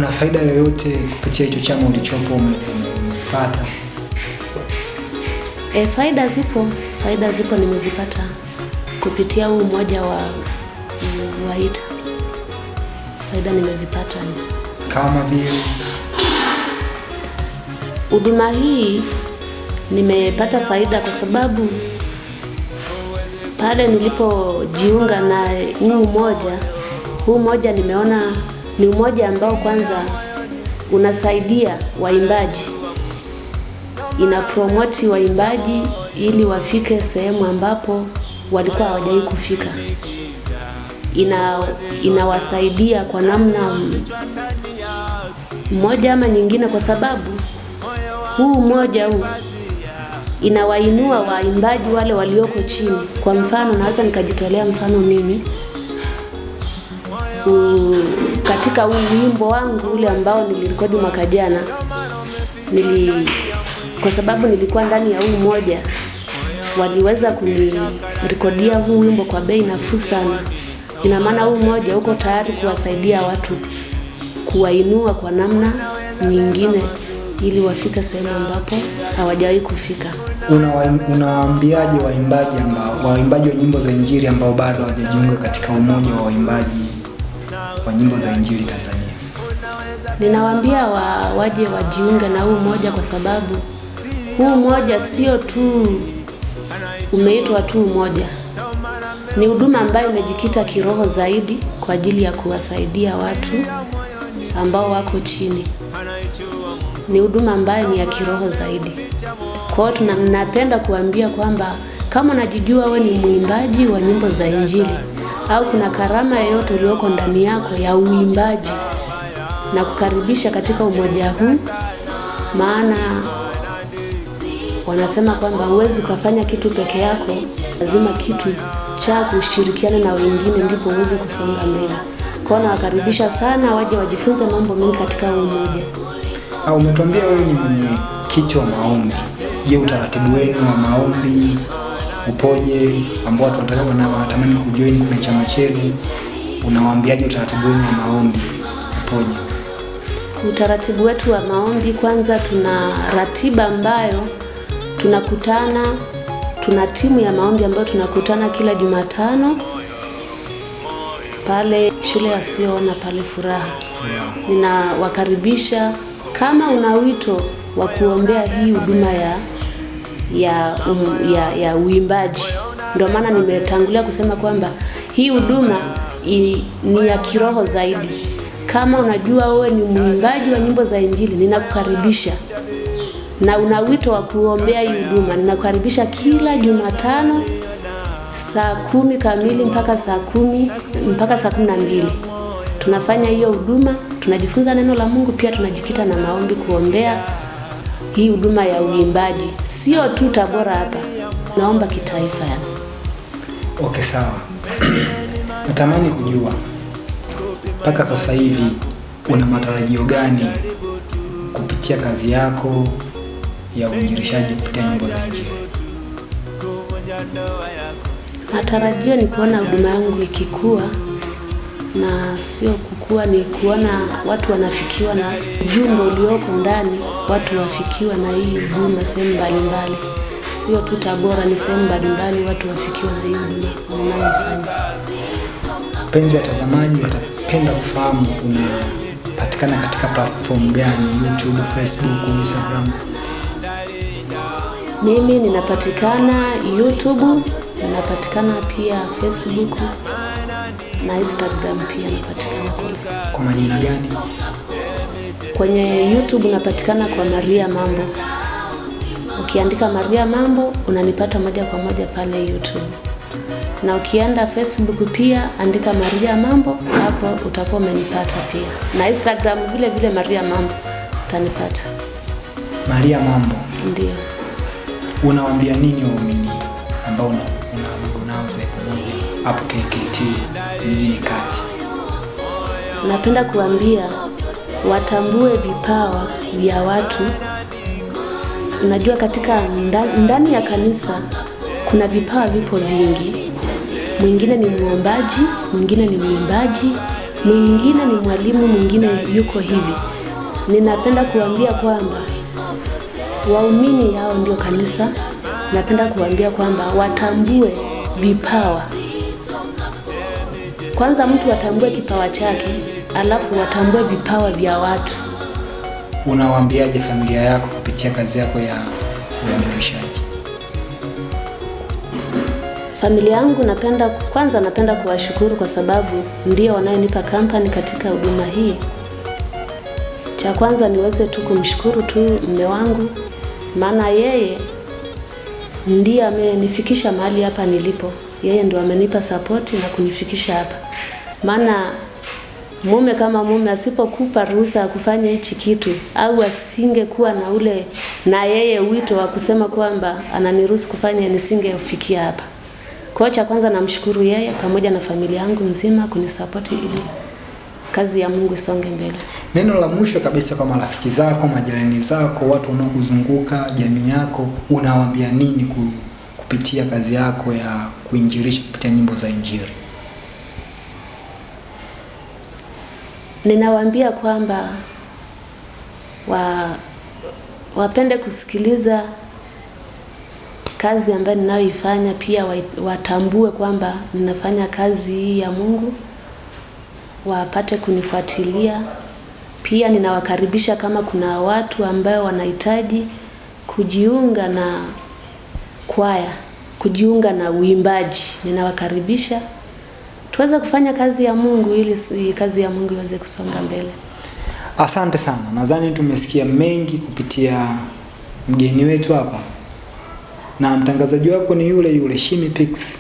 Kuna faida yoyote kupitia hicho chama ulichopo umezipata? Faida zipo nimezipata kupitia huu umoja wa ITA. Faida nimezipata. Kama vile huduma hii nimepata faida kwa sababu pale nilipojiunga na huu umoja nimeona ni umoja ambao kwanza unasaidia waimbaji, ina promote waimbaji ili wafike sehemu ambapo walikuwa hawajawahi kufika. Inawasaidia kwa namna mmoja ama nyingine, kwa sababu huu umoja inawainua waimbaji wale walioko chini. Kwa mfano, naweza nikajitolea mfano mimi katika wimbo wangu ule ambao nilirekodi mwaka jana, kwa sababu nilikuwa ndani ya huu umoja, waliweza kunirekodia huu wimbo kwa bei nafuu sana. Ina maana huu umoja uko tayari kuwasaidia watu, kuwainua kwa namna nyingine ili wafike sehemu ambapo hawajawahi kufika. Unawaambiaje waimbaji wa nyimbo za Injili ambao bado hawajajiunga katika umoja wa waimbaji wa nyimbo za Injili Tanzania? Ninawaambia waje wajiunge na huu umoja, kwa sababu huu umoja sio tu umeitwa tu umoja, ni huduma ambayo imejikita kiroho zaidi kwa ajili ya kuwasaidia watu ambao wako chini. Ni huduma ambayo ni ya kiroho zaidi. Kwa hiyo tunapenda kuambia kwamba kama unajijua wewe ni mwimbaji wa nyimbo za Injili au kuna karama yoyote iliyoko ndani yako ya uimbaji, na kukaribisha katika umoja huu, maana wanasema kwamba huwezi ukafanya kitu peke yako, lazima kitu cha kushirikiana na wengine ndipo uweze kusonga mbele. Kwa hiyo nawakaribisha sana waje wajifunze mambo mengi katika huu umoja. Umetuambia wewe ni mwenyekiti wa maombi. Je, utaratibu wenu wa maombi upoje, ambao watu wanatamani kujoin kwenye chama chenu? Unawaambiaje utaratibu wenu wa maombi upoje? Utaratibu wetu wa maombi, kwanza tuna ratiba ambayo tunakutana, tuna timu ya maombi ambayo tunakutana kila Jumatano pale shule ya Sion pale Furaha. Ninawakaribisha kama una wito wa kuombea hii huduma ya uimbaji. Ndio maana nimetangulia kusema kwamba hii huduma ni ya kiroho zaidi. Kama unajua wewe ni mwimbaji wa nyimbo za Injili, ninakukaribisha. Na una wito wa kuombea hii huduma, ninakukaribisha kila Jumatano saa 10 kamili mpaka saa 12. Tunafanya hiyo huduma, tunajifunza neno la Mungu, pia tunajikita na maombi kuombea hii huduma ya uimbaji. Sio tu Tabora hapa, naomba kitaifa yani. Okay, sawa. Natamani kujua mpaka sasa hivi una matarajio gani kupitia kazi yako ya uinjilishaji kupitia nyimbo za Injili? Matarajio ni kuona huduma yangu ikikua, na sio kukua, ni kuona watu wanafikiwa na ujumbe ulioko ndani, watu wafikiwa na hii huduma sehemu mbalimbali. Sio tu Tabora, ni sehemu mbalimbali watu wafikiwa na hii huduma ninayofanya. Penzi watazamaji watapenda kufahamu unapatikana katika platform gani? YouTube, Facebook, Instagram? Mimi ninapatikana YouTube, ninapatikana pia Facebook na Instagram pia napatikana kule. Kwa majina gani? Kwenye YouTube napatikana kwa Maria Mambo. Ukiandika Maria Mambo unanipata moja kwa moja pale YouTube. Na ukienda Facebook pia andika Maria Mambo, hapo utakuwa umenipata pia. Na Instagram vile vile Maria Mambo utanipata. Maria Mambo. Ndio. Unawaambia nini waumini ambao unaabudu nao pamoja hapo KKT mjini kati? Napenda kuambia watambue vipawa vya watu. Unajua katika ndani ya kanisa kuna vipawa vipo vingi. Mwingine ni muombaji, mwingine ni mwimbaji, mwingine ni mwalimu, mwingine yuko hivi. Ninapenda kuambia kwamba waumini hao ndio kanisa. Napenda kuambia kwamba watambue vipawa. Kwanza mtu atambue kipawa chake, alafu watambue vipawa vya watu. Unawaambiaje familia yako kupitia kazi yako ya uamirishaji? Familia yangu napenda kuwashukuru kwa sababu ndio wanayonipa kampani katika huduma hii. Cha kwanza niweze tu kumshukuru tu mume wangu, maana yeye ndiye amenifikisha mahali hapa nilipo. Yeye ndio amenipa support na kunifikisha hapa. Maana mume kama mume asipokupa ruhusa ya kufanya hichi kitu, au asingekuwa na ule na yeye wito wa kusema kwamba ananiruhusu kufanya, nisingefikia hapa. Kwa cha kwanza namshukuru yeye pamoja na familia yangu nzima kunisupport ili kazi ya Mungu isonge mbele. Neno la mwisho kabisa kwa marafiki zako, majirani zako, watu wanaokuzunguka, jamii yako, unawaambia nini kupitia kazi yako ya kuinjilisha kupitia nyimbo za Injili? Ninawaambia kwamba wapende kusikiliza kazi ambayo ninayoifanya, pia watambue kwamba ninafanya kazi hii ya Mungu, wapate kunifuatilia. Pia ninawakaribisha kama kuna watu ambao wanahitaji kujiunga na kwaya, kujiunga na uimbaji, ninawakaribisha tuweze kufanya kazi ya Mungu ili kazi ya Mungu iweze kusonga mbele. Asante sana. Nadhani tumesikia mengi kupitia mgeni wetu hapa, na mtangazaji wako ni yule Shimmy Pix.